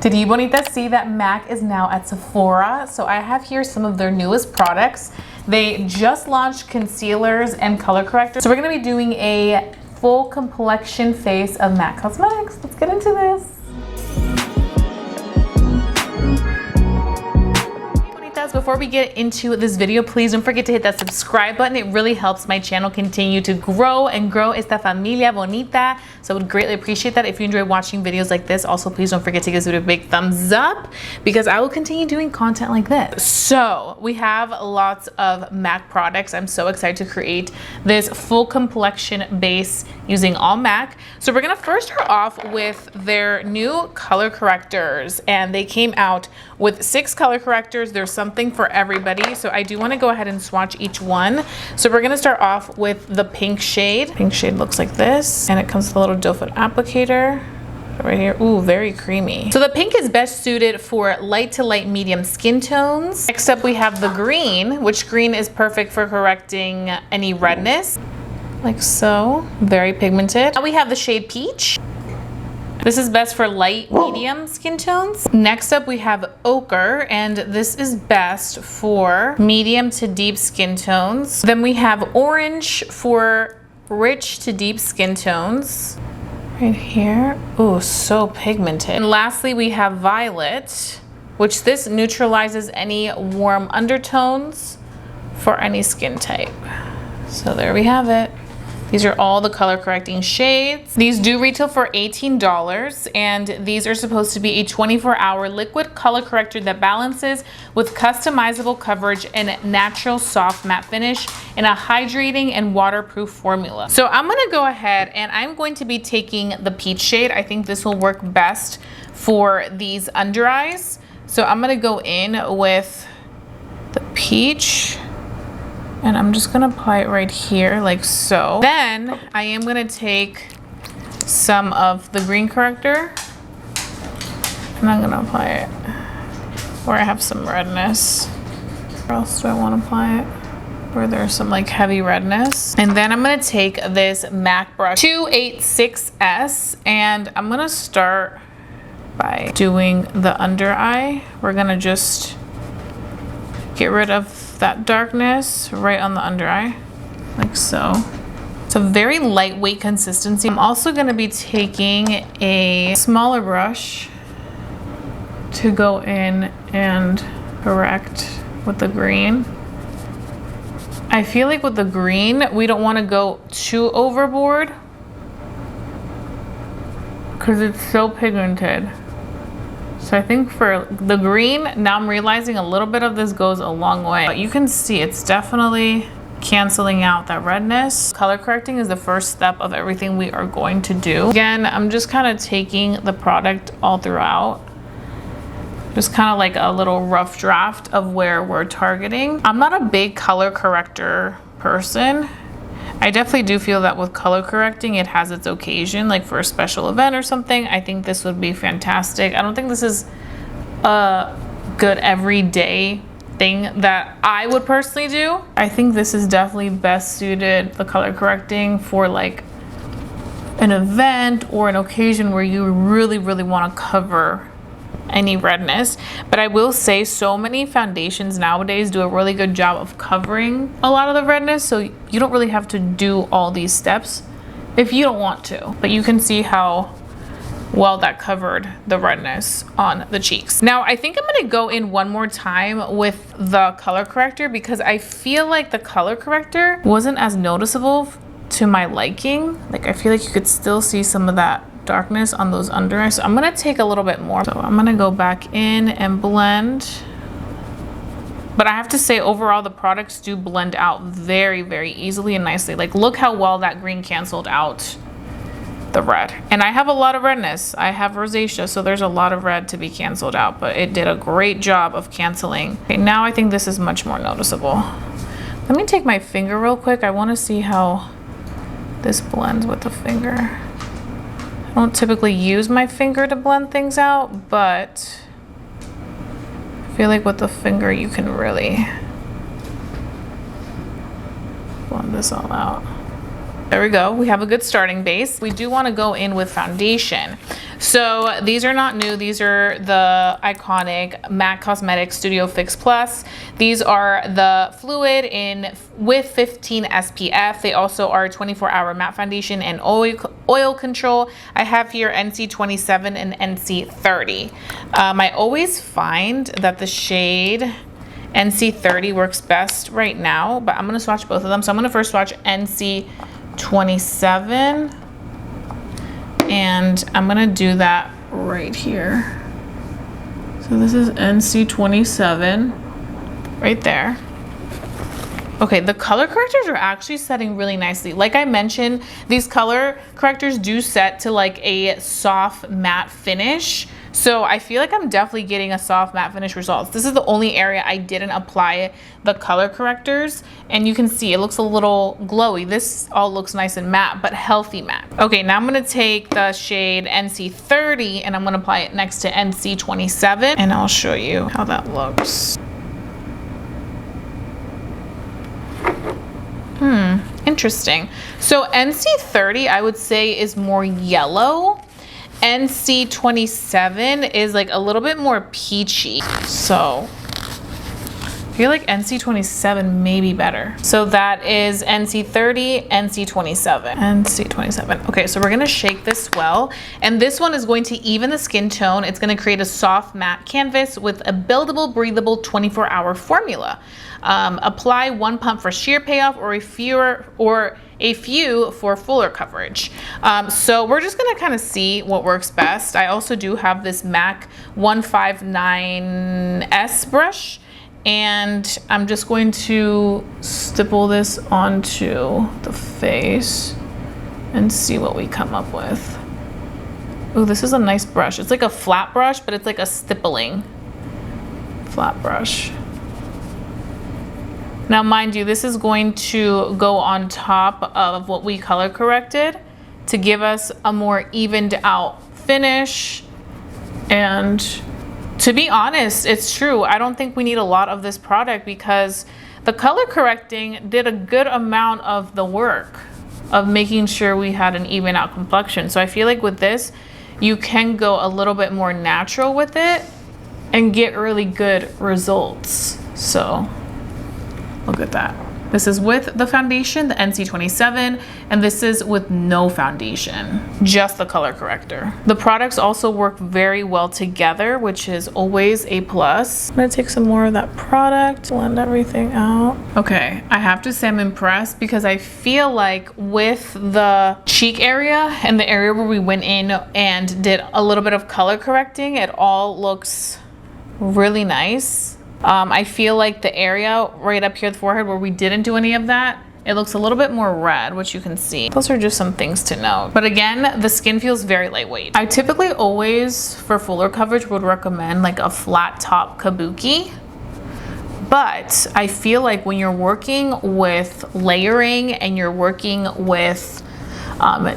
Did you bonitas see that MAC is now at Sephora? So I have here some of their newest products. They just launched concealers and color correctors. So we're gonna be doing a full complexion face of MAC Cosmetics. Let's get into this. Before we get into this video, please don't forget to hit that subscribe button. It really helps my channel continue to grow and grow esta familia bonita. So I would greatly appreciate that if you enjoy watching videos like this. Also, please don't forget to give this video a big thumbs up because I will continue doing content like this. So we have lots of MAC products. I'm so excited to create this full complexion base using all MAC. So we're gonna first start off with their new color correctors, and they came out with 6 color correctors. There's something for everybody, so I do want to go ahead and swatch each one. So we're going to start off with the pink shade. Pink shade looks like this, and it comes with a little doe foot applicator right here. Ooh, very creamy. So the pink is best suited for light to light medium skin tones. Next up we have the green, which green is perfect for correcting any redness, like so. Very pigmented. Now we have the shade peach. This is best for light, medium skin tones. Next up we have ochre, and this is best for medium to deep skin tones. Then we have orange for rich to deep skin tones. Right here. Ooh, so pigmented. And lastly we have violet, which this neutralizes any warm undertones for any skin type. So there we have it. These are all the color correcting shades. These do retail for $18, and these are supposed to be a 24-hour liquid color corrector that balances with customizable coverage and natural soft matte finish in a hydrating and waterproof formula. So I'm gonna go ahead and I'm going to be taking the peach shade. I think this will work best for these under eyes. So I'm gonna go in with the peach, and I'm just gonna apply it right here like so. Then I am gonna take some of the green corrector and I'm gonna apply it where I have some redness. Where else do I wanna apply it? Where there's some like heavy redness. And then I'm gonna take this MAC brush 286S, and I'm gonna start by doing the under eye. We're gonna just get rid of that darkness right on the under eye, like so. It's a very lightweight consistency. I'm also gonna be taking a smaller brush to go in and correct with the green. I feel like with the green, we don't wanna go too overboard because it's so pigmented. So I think for the green, now I'm realizing a little bit of this goes a long way. But you can see it's definitely canceling out that redness. Color correcting is the first step of everything we are going to do. Again, I'm just kind of taking the product all throughout. Just kind of like a little rough draft of where we're targeting. I'm not a big color corrector person. I definitely do feel that with color correcting, it has its occasion, like for a special event or something. I think this would be fantastic. I don't think this is a good everyday thing that I would personally do. I think this is definitely best suited, the color correcting, for like an event or an occasion where you really, really want to cover any redness. But I will say so many foundations nowadays do a really good job of covering a lot of the redness, so you don't really have to do all these steps if you don't want to. But you can see how well that covered the redness on the cheeks. Now I think I'm gonna go in one more time with the color corrector because I feel like the color corrector wasn't as noticeable to my liking. Like I feel like you could still see some of that darkness on those under eyes. So I'm gonna take a little bit more. So I'm gonna go back in and blend. But I have to say overall the products do blend out very, very easily and nicely. Like look how well that green canceled out the red. And I have a lot of redness. I have rosacea, so there's a lot of red to be canceled out, but it did a great job of canceling. Okay, now I think this is much more noticeable. Let me take my finger real quick. I wanna see how this blends with the finger. I don't typically use my finger to blend things out, but I feel like with the finger you can really blend this all out. There we go. We have a good starting base. We do want to go in with foundation. So these are not new. These are the iconic MAC Cosmetics Studio Fix Plus. These are the fluid with 15 SPF. They also are 24-hour matte foundation and oil control. I have here NC27 and NC30. I always find that the shade NC30 works best right now, but I'm gonna swatch both of them. So I'm gonna first swatch NC27, and I'm gonna do that right here. So this is NC27 right there. Okay, the color correctors are actually setting really nicely. Like I mentioned, these color correctors do set to like a soft matte finish. So I feel like I'm definitely getting a soft matte finish results. This is the only area I didn't apply the color correctors, and you can see it looks a little glowy. This all looks nice and matte, but healthy matte. Okay, now I'm gonna take the shade NC30 and I'm gonna apply it next to NC27, and I'll show you how that looks. Interesting. So NC30 I would say is more yellow. NC27 is like a little bit more peachy. So I feel like NC27 may be better. So that is NC30, NC27, NC27. Okay, so we're gonna shake this well. And this one is going to even the skin tone. It's gonna create a soft matte canvas with a buildable, breathable 24-hour formula. Apply 1 pump for sheer payoff or a few for fuller coverage. So we're just gonna kind of see what works best. I also do have this MAC 159S brush, and I'm just going to stipple this onto the face and see what we come up with. Oh, this is a nice brush. It's like a flat brush, but it's like a stippling flat brush. Now, mind you, this is going to go on top of what we color corrected to give us a more evened out finish. And to be honest, it's true. I don't think we need a lot of this product because the color correcting did a good amount of the work of making sure we had an even out complexion. So I feel like with this, you can go a little bit more natural with it and get really good results. So look at that. This is with the foundation, the NC27, and this is with no foundation, just the color corrector. The products also work very well together, which is always a plus. I'm gonna take some more of that product, blend everything out. Okay, I have to say I'm impressed because I feel like with the cheek area and the area where we went in and did a little bit of color correcting, it all looks really nice. I feel like the area right up here, the forehead, where we didn't do any of that, it looks a little bit more red, which you can see. Those are just some things to note. But again, the skin feels very lightweight. I typically always, for fuller coverage, would recommend like a flat top kabuki. But I feel like when you're working with layering and you're working with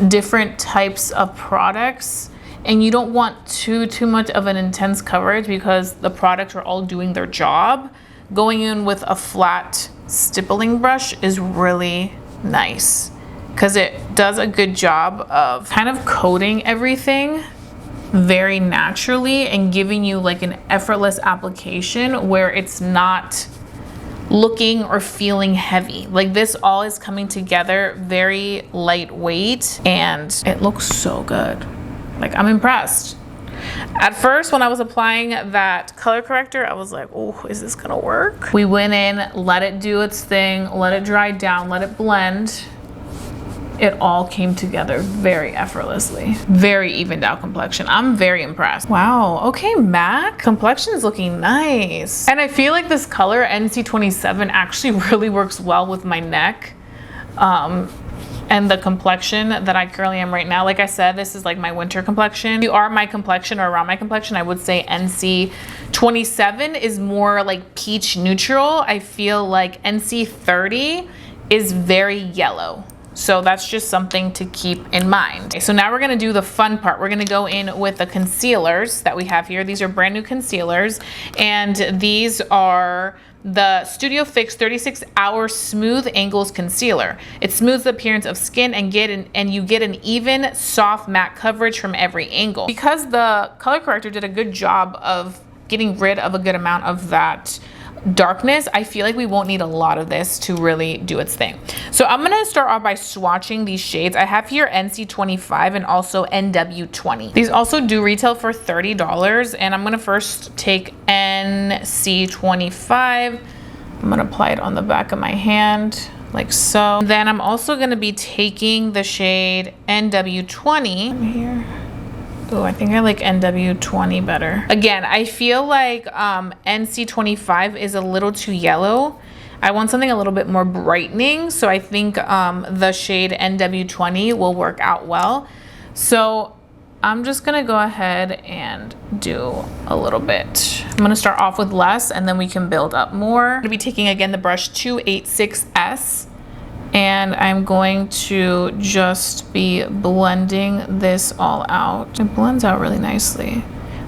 different types of products, and you don't want too much of an intense coverage because the products are all doing their job, going in with a flat stippling brush is really nice because it does a good job of kind of coating everything very naturally and giving you like an effortless application where it's not looking or feeling heavy. Like this all is coming together very lightweight and it looks so good. Like, I'm impressed. At first, when I was applying that color corrector, I was like, oh, is this gonna work? We went in, let it do its thing, let it dry down, let it blend. It all came together very effortlessly. Very evened out complexion. I'm very impressed. Wow, okay, MAC. Complexion is looking nice. And I feel like this color, NC27, actually really works well with my neck. And the complexion that I currently am right now. Like I said, this is like my winter complexion. If you are my complexion or around my complexion, I would say NC27 is more like peach neutral. I feel like NC30 is very yellow. So that's just something to keep in mind. Okay, so now we're gonna do the fun part. We're gonna go in with the concealers that we have here. These are brand new concealers, and these are the Studio Fix 36-Hour Smooth Angles Concealer. It smooths the appearance of skin and you get an even, soft matte coverage from every angle. Because the color corrector did a good job of getting rid of a good amount of that darkness, I feel like we won't need a lot of this to really do its thing. So I'm gonna start off by swatching these shades. I have here NC25 and also NW20. These also do retail for $30, and I'm gonna first take NC25. I'm gonna apply it on the back of my hand like so. Then I'm also gonna be taking the shade NW20 here. Oh, I think I like NW20 better. Again, I feel like NC25 is a little too yellow. I want something a little bit more brightening, so I think the shade NW20 will work out well. So I'm just gonna go ahead and do a little bit. I'm gonna start off with less and then we can build up more. I'm gonna be taking again the brush 286S. And I'm going to just be blending this all out. It blends out really nicely.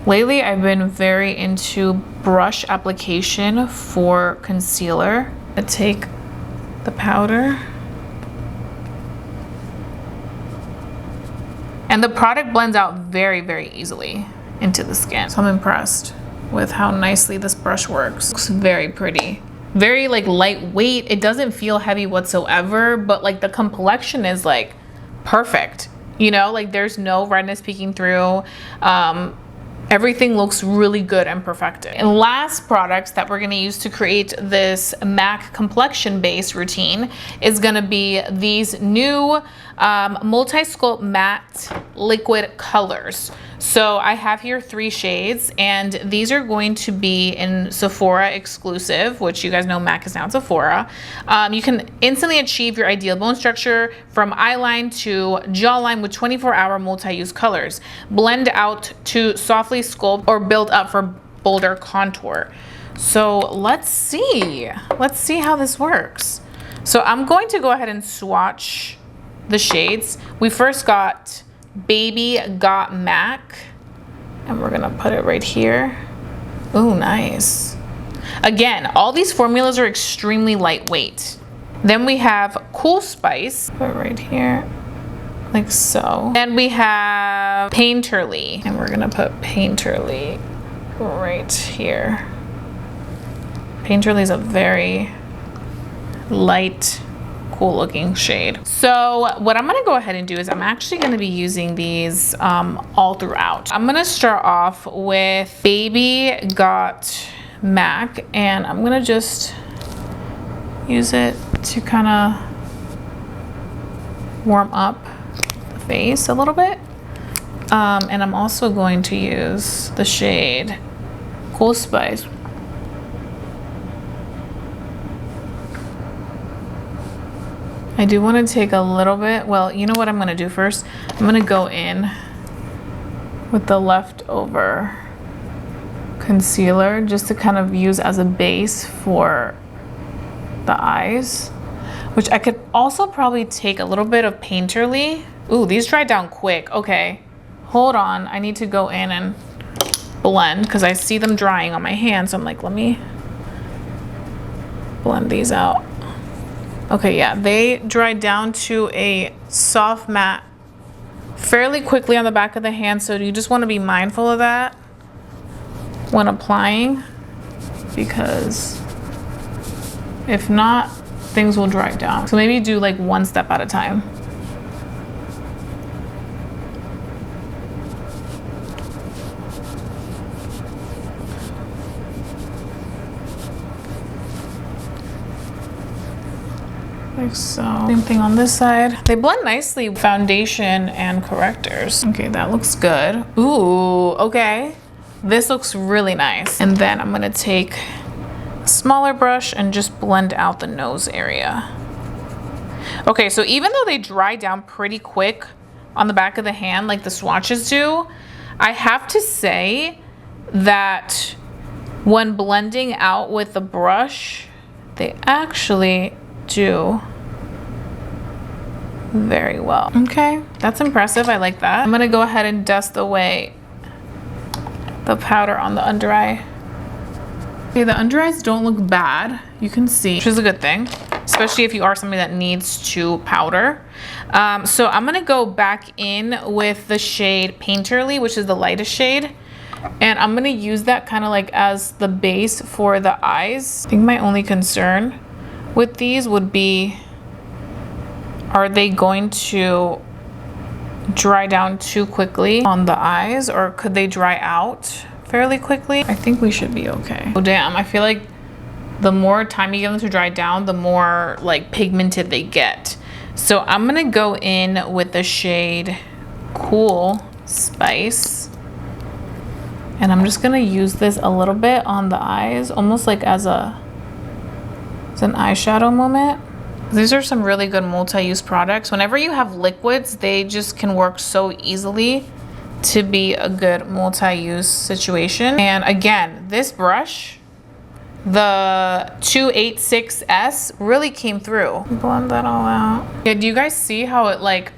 Lately, I've been very into brush application for concealer. I take the powder. And the product blends out very, very easily into the skin. So I'm impressed with how nicely this brush works. Looks very pretty. Very like lightweight. It doesn't feel heavy whatsoever, but like the complexion is like perfect. You know, like there's no redness peeking through. Everything looks really good and perfected. And last products that we're gonna use to create this MAC complexion base routine is gonna be these new multi-sculpt matte liquid colors. So I have here 3 shades, and these are going to be in Sephora exclusive, which you guys know MAC is now Sephora. You can instantly achieve your ideal bone structure from eyeline to jawline with 24-hour multi-use colors. Blend out to softly sculpt or build up for bolder contour. So let's see how this works. So I'm going to go ahead and swatch the shades. We first got Baby Got MAC, and we're gonna put it right here. Oh, nice. Again, all these formulas are extremely lightweight. Then we have Cool Spice, put it right here, like so. And we have Painterly, and we're gonna put Painterly right here. Painterly is a very light, cool looking shade. So what I'm gonna go ahead and do is I'm actually gonna be using these all throughout. I'm gonna start off with Baby Got MAC, and I'm gonna just use it to kind of warm up the face a little bit. And I'm also going to use the shade Cool Spice. I do want to take a little bit, well, you know what I'm going to do first? I'm going to go in with the leftover concealer just to kind of use as a base for the eyes, which I could also probably take a little bit of Painterly. Ooh, these dried down quick. Okay, hold on. I need to go in and blend because I see them drying on my hand. So I'm like, let me blend these out. Okay, yeah, they dried down to a soft matte fairly quickly on the back of the hand, so you just want to be mindful of that when applying, because if not, things will dry down. So maybe do like one step at a time. Like so. Same thing on this side. They blend nicely, foundation and correctors. Okay, that looks good. Ooh, okay. This looks really nice. And then I'm gonna take a smaller brush and just blend out the nose area. Okay, so even though they dry down pretty quick on the back of the hand like the swatches do, I have to say that when blending out with the brush, they actually do very well. Okay, that's impressive. I like that. I'm gonna go ahead and dust away the powder on the under eye. Okay, the under eyes don't look bad. You can see, which is a good thing, especially if you are somebody that needs to powder. So I'm gonna go back in with the shade Painterly, which is the lightest shade. And I'm gonna use that kind of like as the base for the eyes. I think my only concern with these would be, are they going to dry down too quickly on the eyes, or could they dry out fairly quickly? I think we should be okay. Oh damn, I feel like the more time you give them to dry down, the more like pigmented they get. So I'm gonna go in with the shade Cool Spice, and I'm just gonna use this a little bit on the eyes, almost like as an eyeshadow moment. These are some really good multi-use products. Whenever you have liquids, they just can work so easily to be a good multi-use situation. And again, this brush, the 286S, really came through. Blend that all out. Yeah, do you guys see how it, like,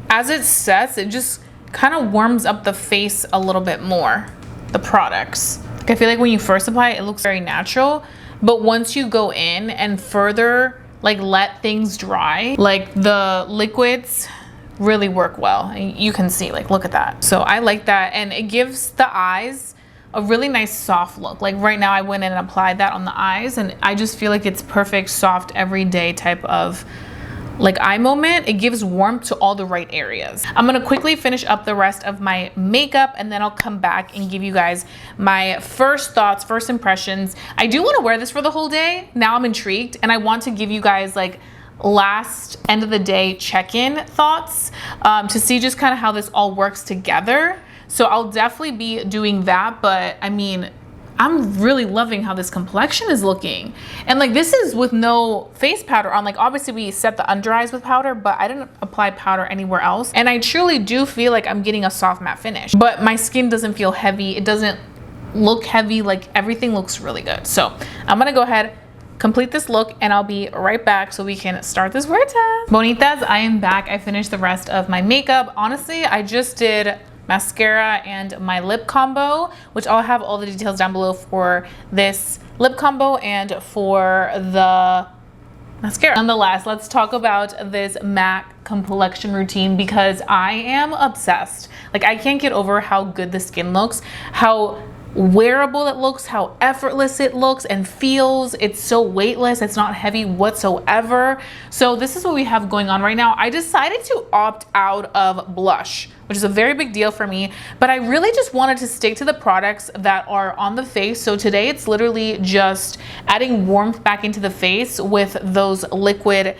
as it sets, it just kind of warms up the face a little bit more, the products. Like, I feel like when you first apply it, it looks very natural, but once you go in and further like let things dry, like the liquids really work well. And you can see, like, look at that. So I like that, and it gives the eyes a really nice soft look. Like right now I went in and applied that on the eyes, and I just feel like it's perfect, soft, everyday type of like eye moment. It gives warmth to all the right areas. I'm gonna quickly finish up the rest of my makeup, and then I'll come back and give you guys my first thoughts, first impressions. I do want to wear this for the whole day. Now I'm intrigued, and I want to give you guys like last end of the day check-in thoughts to see just kind of how this all works together. So I'll definitely be doing that, but I mean, I'm really loving how this complexion is looking. And like, this is with no face powder on. Like, obviously we set the under eyes with powder, but I didn't apply powder anywhere else. And I truly do feel like I'm getting a soft matte finish, but my skin doesn't feel heavy. It doesn't look heavy. Like, everything looks really good. So I'm gonna go ahead, complete this look, and I'll be right back so we can start this wear test. Bonitas, I am back. I finished the rest of my makeup. Honestly, I just did mascara and my lip combo, which I'll have all the details down below for this lip combo and for the mascara. Nonetheless, let's talk about this MAC complexion routine, because I am obsessed. Like, I can't get over how good the skin looks, how wearable it looks, how effortless it looks and feels. It's so weightless, it's not heavy whatsoever. So this is what we have going on right now. I decided to opt out of blush, which is a very big deal for me, but I really just wanted to stick to the products that are on the face. So today it's literally just adding warmth back into the face with those liquid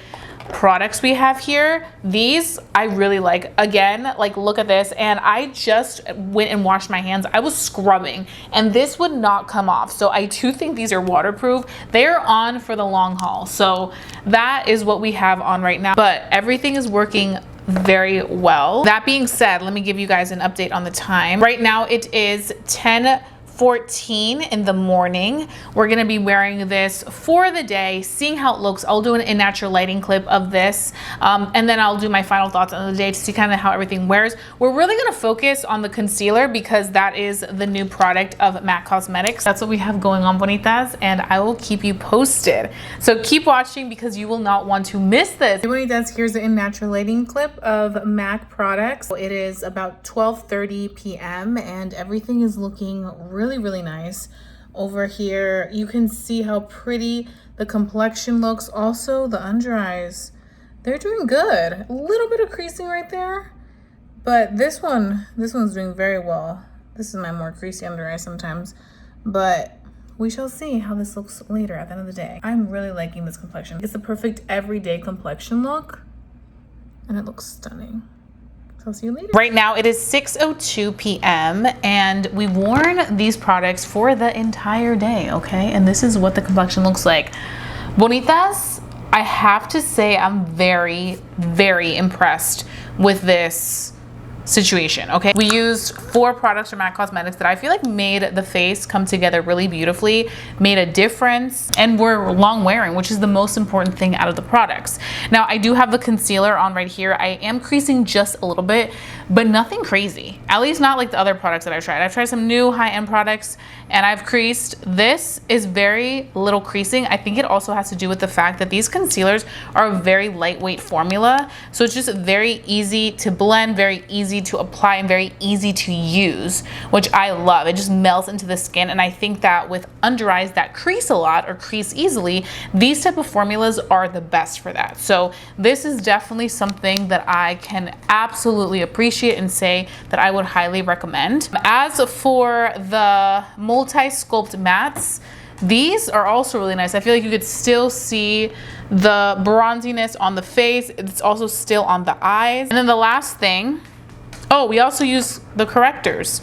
products we have here. These I really like. Again, like, look at this, and I just went and washed my hands. I was scrubbing and this would not come off. So I do think these are waterproof. They're on for the long haul. So that is what we have on right now, but everything is working very well. That being said, let me give you guys an update on the time. Right now it is 10:14 in the morning. We're gonna be wearing this for the day, seeing how it looks. I'll do an in natural lighting clip of this, and then I'll do my final thoughts on the day to see kind of how everything wears. We're really gonna focus on the concealer because that is the new product of MAC Cosmetics. That's what we have going on, bonitas, and I will keep you posted. So keep watching because you will not want to miss this. Bonitas, here's the in natural lighting clip of MAC products. It is about 12:30 p.m. and everything is looking really nice. Over here you can see how pretty the complexion looks. Also the under eyes, they're doing good. A little bit of creasing right there, but this one's doing very well. This is my more creasy under eye sometimes, but we shall see how this looks later at the end of the day. I'm really liking this complexion. It's the perfect everyday complexion look and it looks stunning. I'll see you later. Right now it is 6:02 p.m. and we've worn these products for the entire day, okay? And this is what the complexion looks like. Bonitas, I have to say I'm very impressed with this situation, okay? We used 4 products from MAC Cosmetics that I feel like made the face come together really beautifully, made a difference, and were long wearing, which is the most important thing out of the products. Now, I do have the concealer on right here. I am creasing just a little bit, but nothing crazy. At least not like the other products that I've tried. I've tried some new high-end products and I've creased. This is very little creasing. I think it also has to do with the fact that these concealers are a very lightweight formula. So it's just very easy to blend, very easy to apply, and very easy to use, which I love. It just melts into the skin. And I think that with under eyes that crease a lot or crease easily, these type of formulas are the best for that. So this is definitely something that I can absolutely appreciate and say that I would highly recommend. As for the multi-sculpt mattes, these are also really nice. I feel like you could still see the bronziness on the face. It's also still on the eyes. And then the last thing, oh, we also use the correctors.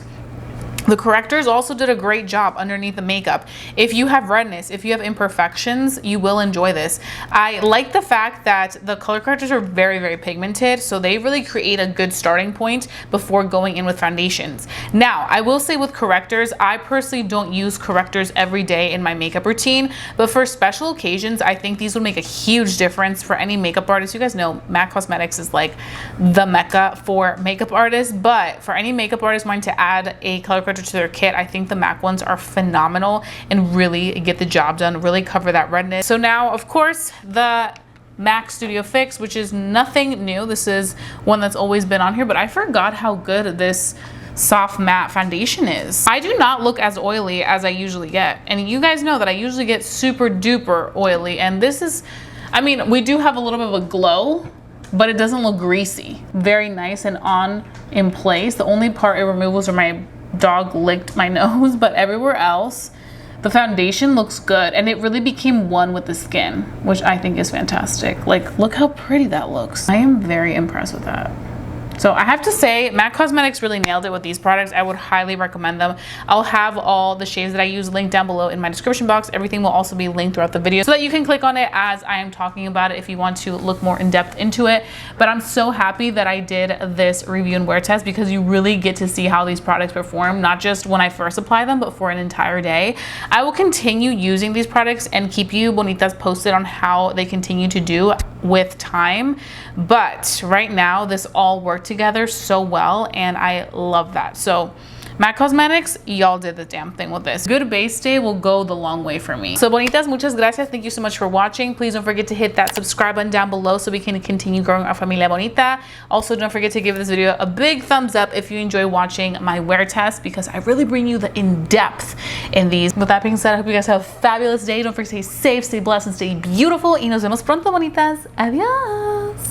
The correctors also did a great job underneath the makeup. If you have redness, if you have imperfections, you will enjoy this. I like the fact that the color correctors are very, very pigmented, so they really create a good starting point before going in with foundations. Now, I will say with correctors, I personally don't use correctors every day in my makeup routine, but for special occasions, I think these would make a huge difference for any makeup artist. You guys know MAC Cosmetics is like the mecca for makeup artists, but for any makeup artist wanting to add a color corrector to their kit, I think the MAC ones are phenomenal and really get the job done, really cover that redness. So now, of course, the MAC Studio Fix, which is nothing new. This is one that's always been on here, but I forgot how good this soft matte foundation is. I do not look as oily as I usually get. And you guys know that I usually get super duper oily. And this is, I mean, we do have a little bit of a glow, but it doesn't look greasy. Very nice and on in place. The only part it removed was where my dog licked my nose, but everywhere else the foundation looks good and it really became one with the skin, which I think is fantastic. Like, look how pretty that looks. I am very impressed with that. So I have to say, MAC Cosmetics really nailed it with these products. I would highly recommend them. I'll have all the shades that I use linked down below in my description box. Everything will also be linked throughout the video so that you can click on it as I am talking about it if you want to look more in depth into it. But I'm so happy that I did this review and wear test because you really get to see how these products perform, not just when I first apply them, but for an entire day. I will continue using these products and keep you bonitas posted on how they continue to do with time. But right now, this all worked together so well and I love that. So MAC Cosmetics, y'all did the damn thing with this. Good base day will go the long way for me. So bonitas, muchas gracias. Thank you so much for watching. Please don't forget to hit that subscribe button down below so we can continue growing our familia bonita. Also, don't forget to give this video a big thumbs up if you enjoy watching my wear test because I really bring you the in-depth in these. With that being said, I hope you guys have a fabulous day. Don't forget to stay safe, stay blessed, and stay beautiful. Y nos vemos pronto, bonitas. Adios.